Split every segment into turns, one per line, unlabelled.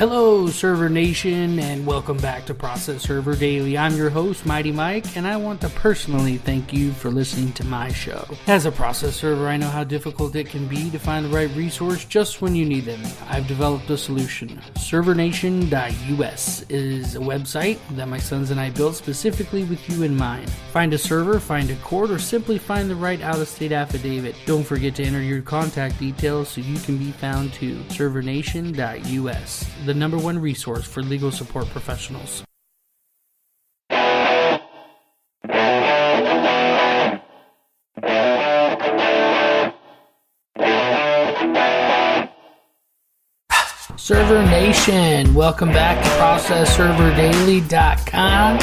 Hello, Server Nation, and welcome back to Process Server Daily. I'm your host, Mighty Mike, and I want to personally thank you for listening to my show. As a process server, I know how difficult it can be to find the right resource just when you need them. I've developed a solution. ServerNation.us is a website that my sons and I built specifically with you in mind. Find a server, find a court, or simply find the right out-of-state affidavit. Don't forget to enter your contact details so you can be found too. ServerNation.us, the number one resource for legal support professionals. Server Nation, welcome back to ProcessServerDaily.com.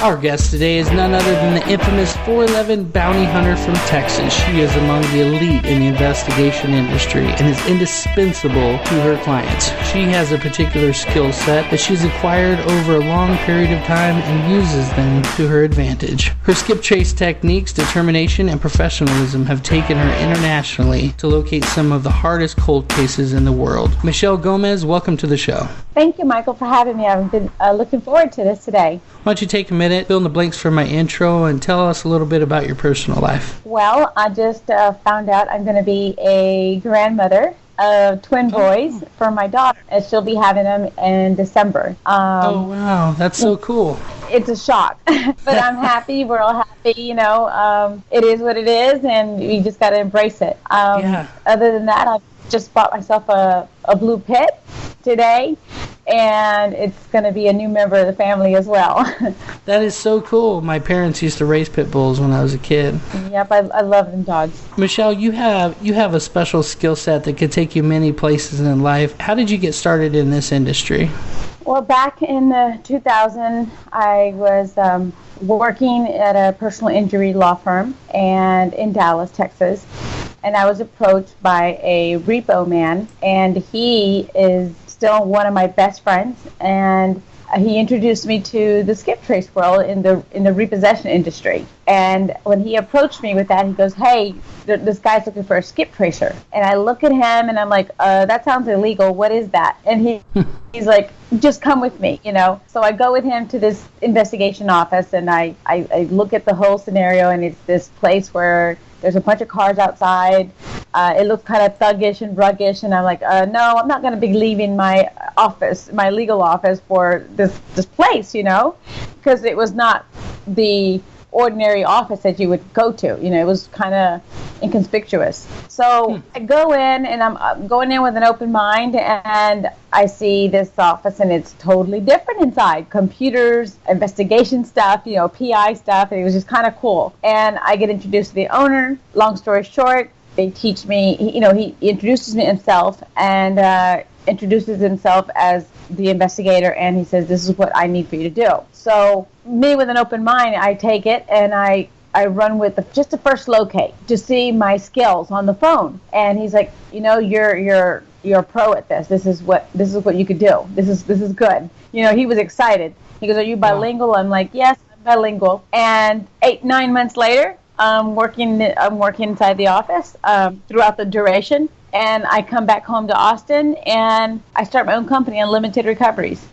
Our guest today is none other than the infamous 411 bounty hunter from Texas. She is among the elite in the investigation industry and is indispensable to her clients. She has a particular skill set that she's acquired over a long period of time and uses them to her advantage. Her skip trace techniques, determination, and professionalism have taken her internationally to locate some of the hardest cold cases in the world. Michelle Gomez, welcome to the show.
Thank you, Michael, for having me. I've been looking forward to this today.
Why don't you take a minute, fill in the blanks for my intro, and tell us a little bit about your personal life.
Well, I just found out I'm going to be a grandmother of twin boys for my daughter, and she'll be having them in December.
Oh, wow. That's so cool.
It's a shock, but I'm happy. We're all happy, you know. It is what it is, and we just got to embrace it. Other than that, I've just bought myself a blue pit today, and it's going to be a new member of the family as well.
That is so cool. My parents used to raise pit bulls when I was a kid.
Yep, I love them dogs.
Michelle, you have a special skill set that could take you many places in life. How did you get started in this industry?
Well, back in 2000, I was working at a personal injury law firm and in Dallas, Texas. And I was approached by a repo man, and he is still one of my best friends, and he introduced me to the skip trace world in the repossession industry. And when he approached me with that, he goes, "Hey, this guy's looking for a skip tracer." And I look at him and I'm like, "That sounds illegal. What is that?" And he's like, "Just come with me, you know." So I go with him to this investigation office, and I look at the whole scenario, and it's this place where there's a bunch of cars outside. It looks kind of thuggish and ruggish, and I'm like, no, I'm not going to be leaving my office, my legal office, for this place, you know, because it was not the ordinary office that you would go to. You know, it was kind of inconspicuous. So I go in, and I'm going in with an open mind, and I see this office, and it's totally different inside. Computers, investigation stuff, you know, PI stuff, and it was just kind of cool. And I get introduced to the owner. Long story short, they teach me, he introduces me himself, and introduces himself as the investigator, and he says, "This is what I need for you to do." So me, with an open mind, I take it, and I run with just the first locate to see my skills on the phone. And he's like, "You know, you're a pro at this. This is what you could do. This is good." You know, he was excited. He goes, "Are you bilingual?" I'm like, "Yes, I'm bilingual." And 8-9 months later, I'm working inside the office throughout the duration. And I come back home to Austin, and I start my own company, Unlimited Recoveries.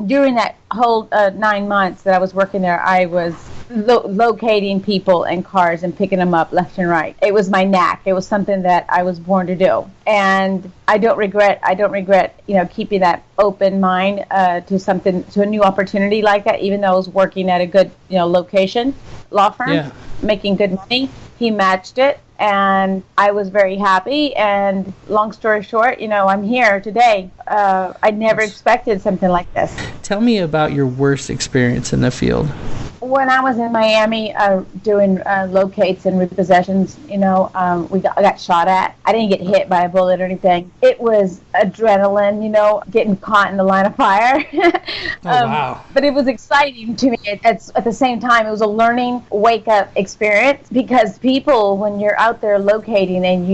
During that whole 9 months that I was working there, I was locating people and cars and picking them up left and right. It was my knack. It was something that I was born to do, and I don't regret, you know, keeping that open mind to a new opportunity like that. Even though I was working at a good, you know, location law firm, making good money, he matched it. And I was very happy, and long story short, you know, I'm here today. I never expected something like this.
Tell me about your worst experience in the field.
When I was in Miami doing locates and repossessions, you know, I got shot at. I didn't get hit by a bullet or anything. It was adrenaline, you know, getting caught in the line of fire.
Wow.
But it was exciting to me. At the same time, it was a learning, wake-up experience, because people, when you're out there locating and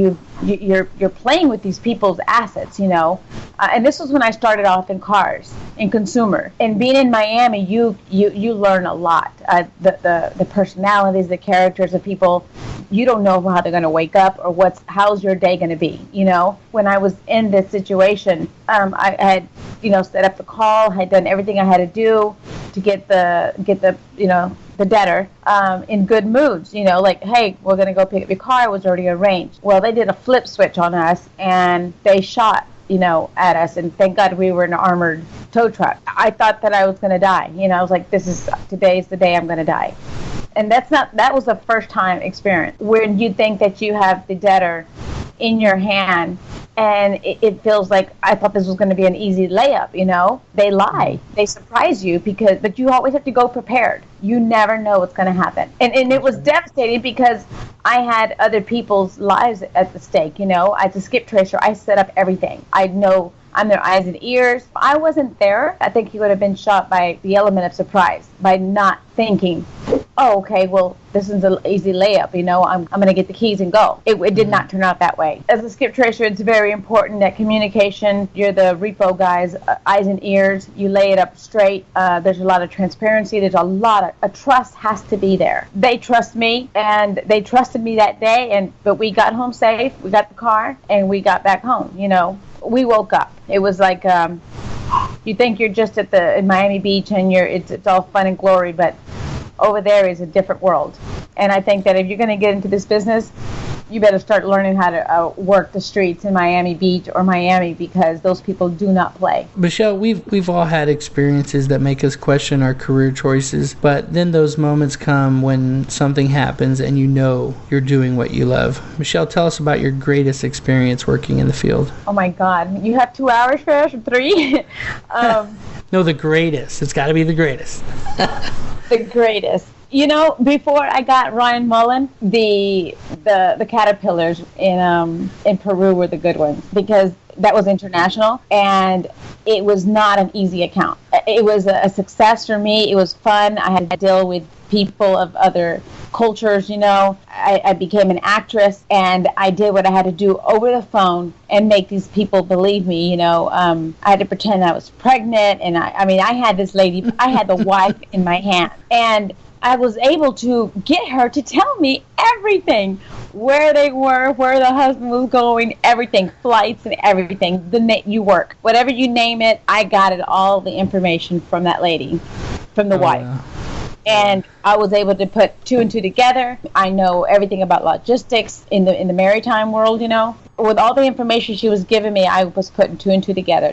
you're playing with these people's assets, you know, and this was when I started off in cars, in consumer. And being in Miami, you learn a lot. The personalities, the characters of people, you don't know how they're going to wake up or how's your day going to be. When I was in this situation, I had set up the call, had done everything I had to do to get the debtor in good moods, like, hey, we're going to go pick up your car. It was already arranged. Well, they did a flip switch on us, and they shot at us, and thank God we were in an armored tow truck. I thought that I was going to die. I was like, today's the day I'm going to die. And that was the first time experience when you think that you have the debtor in your hand, and it feels like I thought this was going to be an easy layup. They lie, they surprise you, but you always have to go prepared. You never know what's going to happen, and it was devastating because I had other people's lives at the stake. As a skip tracer, I set up everything. I know I'm their eyes and ears. If I wasn't there, I think he would have been shot by the element of surprise, by not thinking, oh, okay, well, this is an easy layup, I'm going to get the keys and go. It did not turn out that way. As a skip tracer, it's very important that communication, you're the repo guy's eyes and ears, you lay it up straight. There's a lot of transparency. There's a trust has to be there. They trust me, and they trusted me that day, but we got home safe, we got the car, and we got back home. We woke up. It was like, you think you're just in Miami Beach and it's all fun and glory, but over there is a different world. And I think that if you're going to get into this business, you better start learning how to work the streets in Miami Beach or Miami, because those people do not play.
Michelle, we've all had experiences that make us question our career choices, but then those moments come when something happens and you're doing what you love. Michelle, tell us about your greatest experience working in the field.
Oh my God, you have 2 hours for us, or 3?
No, the greatest. It's got to be the greatest.
The greatest. Before I got Ryan Mullen, the caterpillars in Peru were the good ones, because that was international, and it was not an easy account. It was a success for me. It was fun. I had to deal with people of other cultures. I became an actress, and I did what I had to do over the phone and make these people believe me. I had to pretend I was pregnant, and I had this lady, I had the wife in my hand, and I was able to get her to tell me everything, where they were, where the husband was going, everything, flights and everything, you work, whatever you name it, I got all the information from that lady, from the wife. Yeah. And I was able to put 2 and 2 together. I know everything about logistics in the maritime world, With all the information she was giving me, I was putting 2 and 2 together.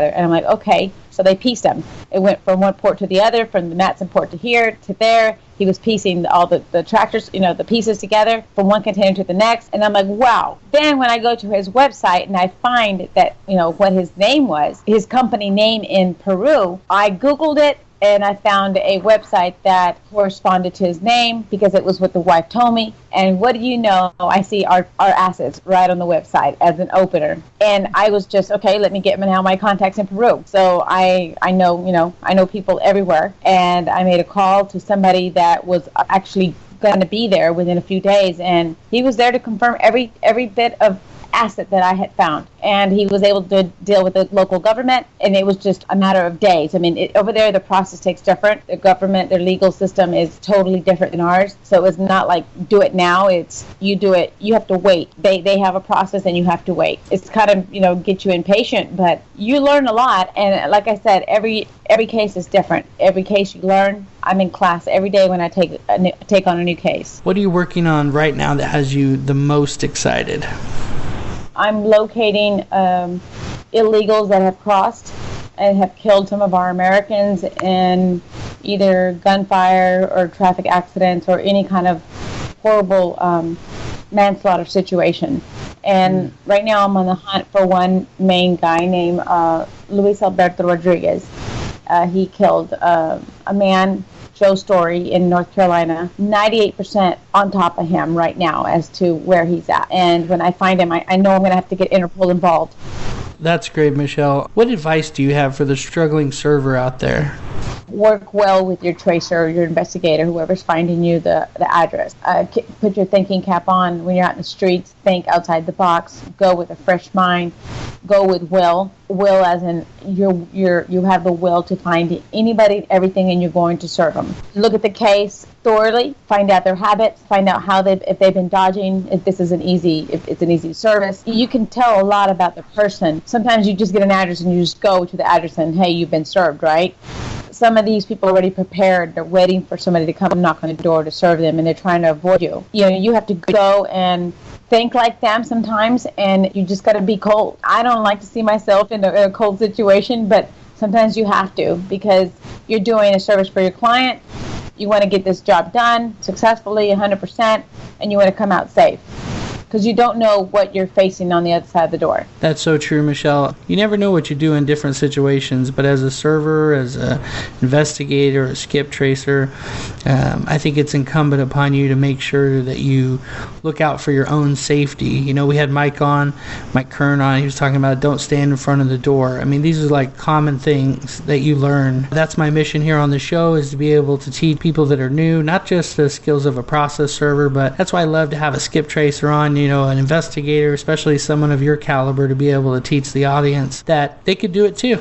And I'm like, okay. So they pieced them. It went from one port to the other, from the Matson port to here to there. He was piecing all the tractors, the pieces together from one container to the next. And I'm like, wow. Then when I go to his website and I find that, what his name was, his company name in Peru, I Googled it, and I found a website that corresponded to his name, because it was what the wife told me. And what do you know? I see our assets right on the website as an opener. And I was just, okay, let me get now my contacts in Peru. So I know people everywhere. And I made a call to somebody that was actually going to be there within a few days. And he was there to confirm every bit of asset that I had found, and he was able to deal with the local government, and it was just a matter of days. Over there the process takes different. The government, their legal system is totally different than ours, so it's not like do it now. It's you do it, you have to wait. They have a process and you have to wait. It's kind of get you impatient, but you learn a lot. And like I said, every case is different. Every case you learn. I'm in class every day when I take on a new case.
What are you working on right now that has you the most excited?
I'm locating illegals that have crossed and have killed some of our Americans in either gunfire or traffic accidents or any kind of horrible manslaughter situation. And right now I'm on the hunt for one main guy named Luis Alberto Rodriguez. He killed a man, Joe Story, in North Carolina. 98% on top of him right now as to where he's at. And when I find him, I know I'm going to have to get Interpol involved.
That's great, Michelle. What advice do you have for the struggling server out there?
work well with your tracer, your investigator, whoever's finding you the address. Put your thinking cap on when you're out in the streets. Think outside the box. Go with a fresh mind. Go with will. Will as in you have the will to find anybody, everything, and you're going to serve them. Look at the case thoroughly. Find out their habits. Find out if they've been dodging. If it's an easy service. You can tell a lot about the person. Sometimes you just get an address and you just go to the address and, hey, you've been served, right? Some of these people are already prepared. They're waiting for somebody to come knock on the door to serve them, and they're trying to avoid you. You have to go and think like them sometimes, and you just got to be cold. I don't like to see myself in a cold situation, but sometimes you have to, because you're doing a service for your client. You want to get this job done successfully, 100%, and you want to come out safe, because you don't know what you're facing on the other side of the door.
That's so true, Michelle. You never know what you do in different situations, but as a server, as an investigator, a skip tracer, I think it's incumbent upon you to make sure that you look out for your own safety. We had Mike Kern on. He was talking about don't stand in front of the door. I mean, these are like common things that you learn. That's my mission here on the show, is to be able to teach people that are new, not just the skills of a process server, but that's why I love to have a skip tracer on, an investigator, especially someone of your caliber, to be able to teach the audience that they could do it too.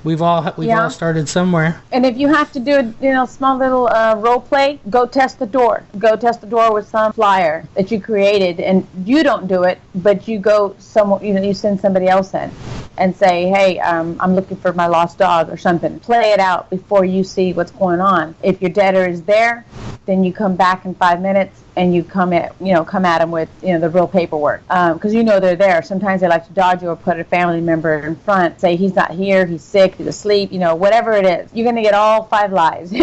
We've all started somewhere.
And if you have to do a small little role play, go test the door. Go test the door with some flyer that you created, and you don't do it, but you go you send somebody else in and say, hey, I'm looking for my lost dog or something. Play it out before you see what's going on. If your debtor is there, then you come back in 5 minutes and you come at them with the real paperwork, because they're there. Sometimes they like to dodge you or put a family member in front, say he's not here, he's sick, he's asleep, whatever it is. You're going to get all 5 lies,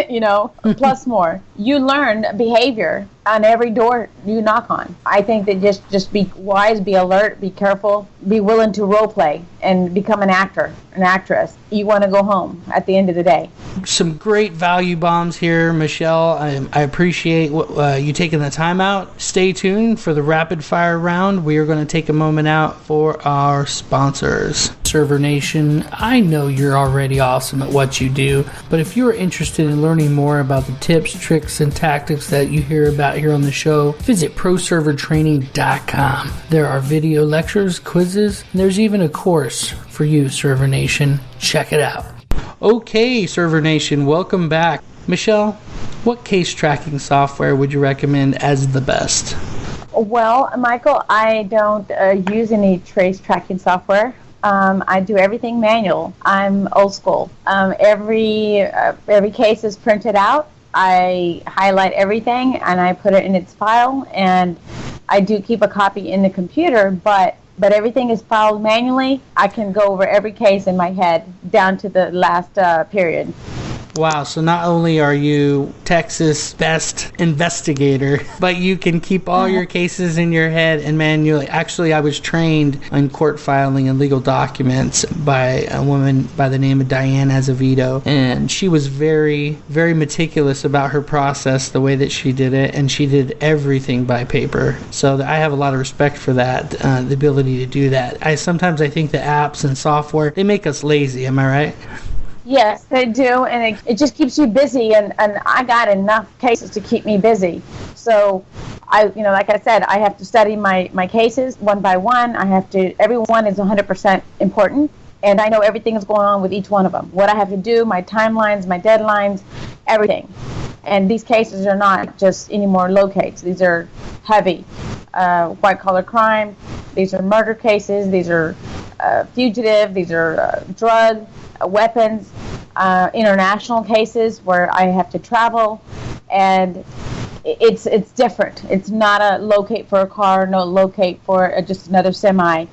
plus more. You learn behavior on every door you knock on. I think that just be wise, be alert, be careful, be willing to role play and become an actor, an actress. You want to go home at the end of the day.
Some great value bombs here, Michelle. I appreciate you taking the time out. Stay tuned for the rapid fire round. We are going to take a moment out for our sponsors. Server Nation, I know you're already awesome at what you do, but if you're interested in learning more about the tips, tricks, and tactics that you hear about here on the show, visit proservertraining.com. There are video lectures, quizzes, and there's even a course for you, Server Nation. Check it out. Okay, Server Nation, welcome back. Michelle, what case tracking software would you recommend as the best?
Well, Michael, I don't use any trace tracking software. I do everything manual. I'm old school. Every case is printed out. I highlight everything and I put it in its file, and I do keep a copy in the computer, but everything is filed manually. I can go over every case in my head down to the last period.
Wow, so not only are you Texas best investigator, but you can keep all your cases in your head and manually. Actually, I was trained in court filing and legal documents by a woman by the name of Diane Azevedo, and she was very, very meticulous about her process, the way that she did it, and she did everything by paper. So I have a lot of respect for that, the ability to do that. Sometimes I think the apps and software, they make us lazy, am I right?
Yes, they do, and it just keeps you busy, and I got enough cases to keep me busy. So, like I said, I have to study my cases one by one. Every one is 100% important, and I know everything that's going on with each one of them. What I have to do, my timelines, my deadlines, everything. And these cases are not just any more locates. These are heavy white-collar crime. These are murder cases. These are fugitive. These are drug, weapons, international cases where I have to travel, and it's different. It's not a locate for a car, no locate for just another semi.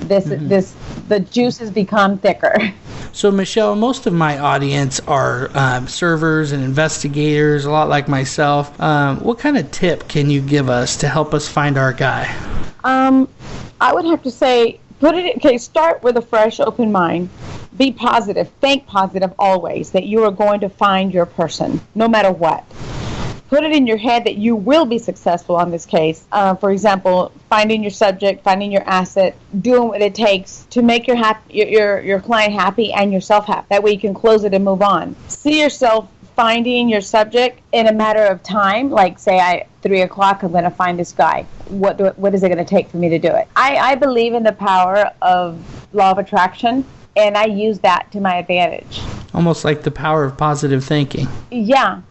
The juices become thicker.
So, Michelle, most of my audience are servers and investigators, a lot like myself. What kind of tip can you give us to help us find our guy?
I would have to say, start with a fresh, open mind. Be positive. Think positive always, that you are going to find your person, no matter what. put it in your head that you will be successful on this case. For example, finding your subject, finding your asset, doing what it takes to make your client happy and yourself happy. That way you can close it and move on. See yourself finding your subject in a matter of time, like say 3 o'clock, I'm going to find this guy. What is it going to take for me to do it? I believe in the power of law of attraction, and I use that to my advantage.
Almost like the power of positive thinking.
Yeah,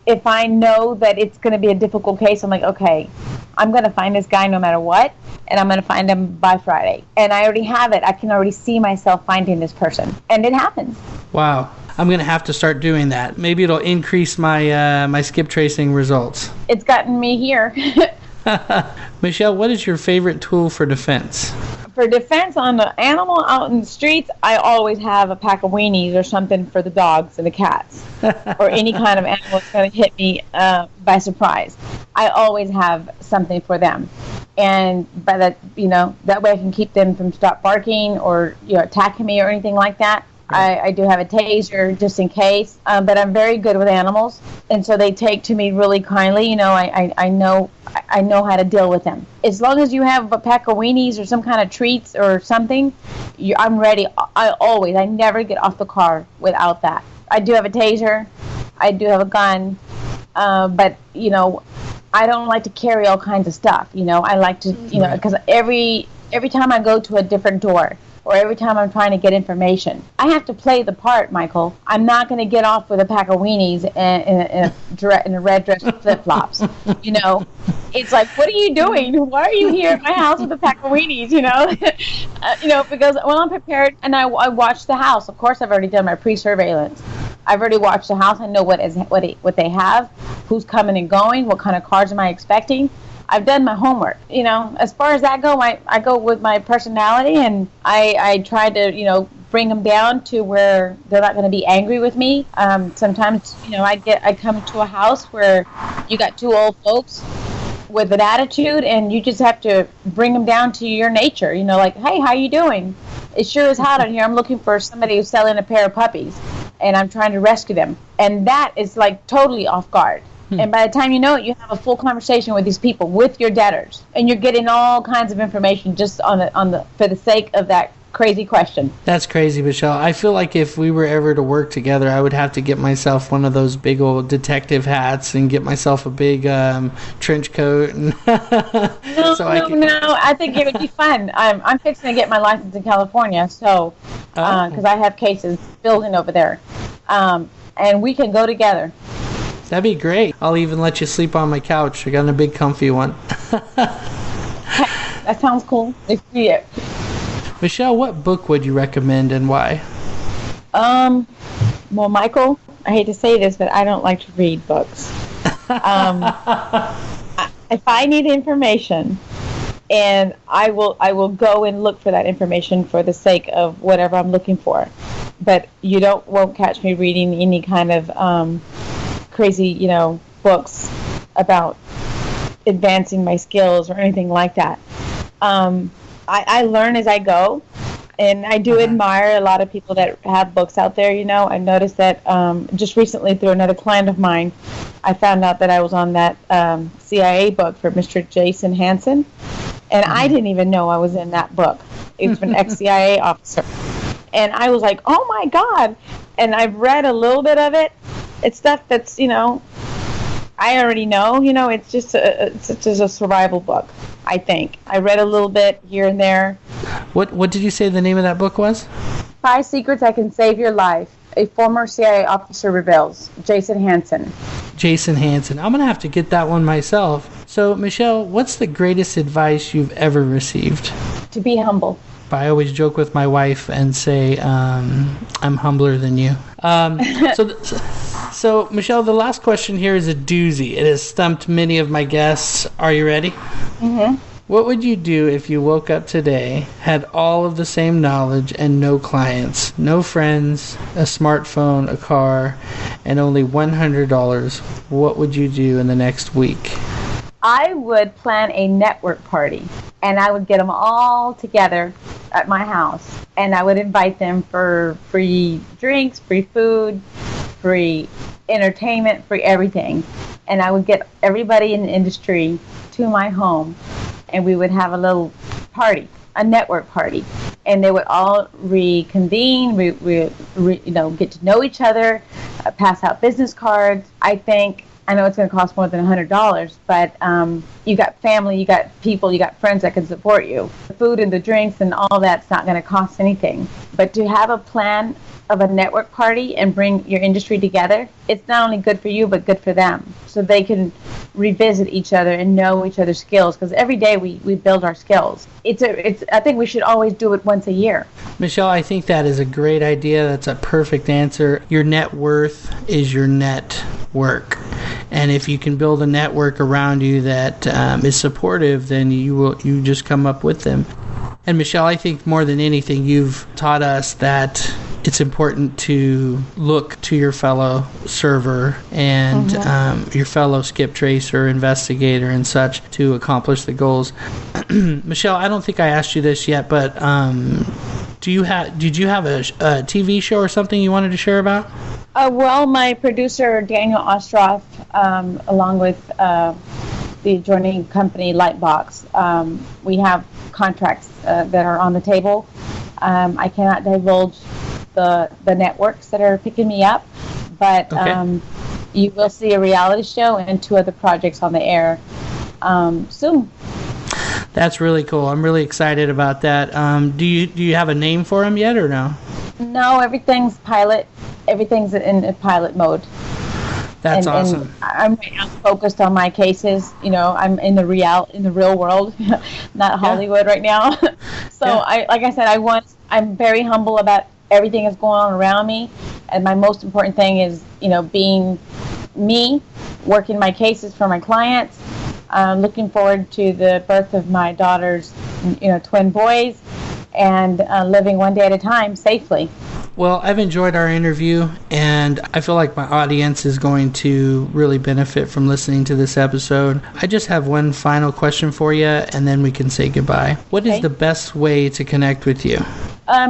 if I know that it's going to be a difficult case, I'm like, okay, I'm going to find this guy no matter what, and I'm going to find him by Friday. And I already have it. I can already see myself finding this person, and it happens.
Wow. I'm going to have to start doing that. Maybe it'll increase my my skip tracing results.
It's gotten me here.
Michelle, what is your favorite tool for defense?
For defense on the animal out in the streets, I always have a pack of weenies or something for the dogs and the cats, or any kind of animal that's going to hit me by surprise. I always have something for them, and by that, that way I can keep them from stop barking or attacking me or anything like that. I do have a taser just in case, but I'm very good with animals, and so they take to me really kindly. I know how to deal with them. As long as you have a pack of weenies or some kind of treats or something, I'm ready. I never get off the car without that. I do have a taser. I do have a gun, but I don't like to carry all kinds of stuff. I like to, because every time I go to a different door, or every time I'm trying to get information, I have to play the part, Michael. I'm not going to get off with a pack of weenies in a red dress with flip-flops. It's like, what are you doing? Why are you here at my house with a pack of weenies? Because when I'm prepared and I watch the house, of course I've already done my pre-surveillance. I've already watched the house. I know what they have, who's coming and going, what kind of cars am I expecting. I've done my homework. As far as that go, I go with my personality, and I try to, bring them down to where they're not going to be angry with me. Sometimes, I come to a house where you got two old folks with an attitude, and you just have to bring them down to your nature. Like, hey, how you doing? It sure is hot out here. I'm looking for somebody who's selling a pair of puppies, and I'm trying to rescue them. And that is like totally off guard. And by the time you know it, you have a full conversation with these people, with your debtors, and you're getting all kinds of information just for the sake of that crazy question.
That's crazy, Michelle. I feel like if we were ever to work together, I would have to get myself one of those big old detective hats and get myself a big trench coat. No,
I think it would be fun. I'm fixing to get my license in California, so because I have cases building over there, and we can go together.
That'd be great. I'll even let you sleep on my couch. I got a big comfy one.
That sounds cool. Let's see it.
Michelle, what book would you recommend and why?
Well, Michael, I hate to say this, but I don't like to read books. If I need information, and I will go and look for that information for the sake of whatever I'm looking for. But you won't catch me reading any kind of crazy, books about advancing my skills or anything like that. I learn as I go, and I do admire a lot of people that have books out there. I noticed that just recently through another client of mine, I found out that I was on that CIA book for Mr. Jason Hansen, and I didn't even know I was in that book. It's an ex-CIA officer, and I was like, oh my God! And I've read a little bit of it. It's stuff that's, I already know. It's just a survival book, I think. I read a little bit here and there.
What did you say the name of that book was?
5 Secrets That Can Save Your Life. A former CIA officer reveals. Jason Hansen.
Jason Hansen. I'm going to have to get that one myself. So, Michelle, what's the greatest advice you've ever received?
To be humble.
I always joke with my wife and say, I'm humbler than you. So, Michelle, the last question here is a doozy. It has stumped many of my guests. Are you ready?
Mm-hmm.
What would you do if you woke up today, had all of the same knowledge and no clients, no friends, a smartphone, a car, and only $100? What would you do in the next week?
I would plan a network party, and I would get them all together at my house, and I would invite them for free drinks, free food, free entertainment, free everything. and I would get everybody in the industry to my home, and we would have a little party, a network party, and they would all reconvene, get to know each other, pass out business cards. I know it's going to cost more than $100, but you got family, you got people, you got friends that can support you. The food and the drinks and all that's not going to cost anything. But to have a plan of a network party and bring your industry together, it's not only good for you, but good for them. So they can revisit each other and know each other's skills, because every day we build our skills. I think we should always do it once a year.
Michelle, I think that is a great idea. That's a perfect answer. Your net worth is your net work. And if you can build a network around you that is supportive, then you just come up with them. And Michelle, I think more than anything, you've taught us that it's important to look to your fellow server and your fellow skip tracer, investigator, and such to accomplish the goals. Michelle, I don't think I asked you this yet, but did you have a TV show or something you wanted to share about?
Well, my producer, Daniel Ostroff, along with the adjoining company, Lightbox, we have contracts that are on the table. I cannot divulge the networks that are picking me up, but you will see a reality show and 2 other projects on the air soon.
That's really cool. I'm really excited about that. Do you have a name for them yet or no?
No, everything's pilot. Everything's in pilot mode.
That's awesome.
And I'm focused on my cases. I'm in the real world, not Hollywood right now. So like I said, I'm very humble about everything that's going on around me, and my most important thing is being me, working my cases for my clients. Looking forward to the birth of my daughter's twin boys, and living one day at a time safely.
Well, I've enjoyed our interview, and I feel like my audience is going to really benefit from listening to this episode. I just have one final question for you, and then we can say goodbye. What is the best way to connect with you?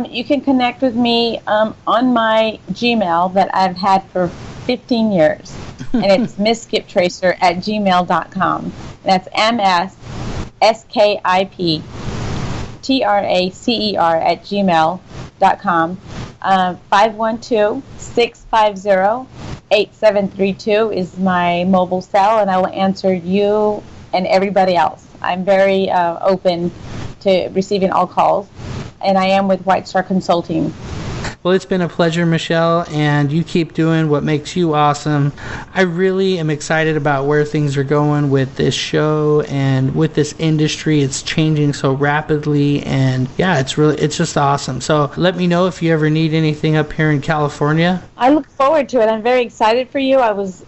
You can connect with me on my Gmail that I've had for 15 years, and it's MissSkipTracer@gmail.com. That's MSSKIPTRACER@gmail.com. 512-650-8732 is my mobile cell, and I will answer you and everybody else. I'm very open to receiving all calls, and I am with White Star Consulting.
Well, it's been a pleasure, Michelle, and you keep doing what makes you awesome. I really am excited about where things are going with this show and with this industry. It's changing so rapidly, and it's just awesome. So let me know if you ever need anything up here in California.
I look forward to it. I'm very excited for you. I was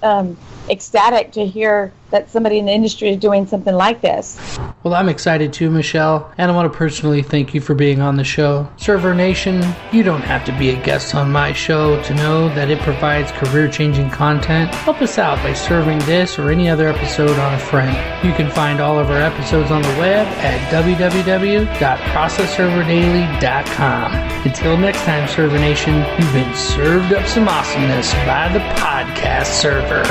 ecstatic to hear that somebody in the industry is doing something like this.
Well, I'm excited too, Michelle, and I want to personally thank you for being on the show. Server Nation, you don't have to be a guest on my show to know that it provides career-changing content. Help us out by serving this or any other episode on a friend. You can find all of our episodes on the web at www.processserverdaily.com. Until next time, Server Nation, you've been served up some awesomeness by the podcast server.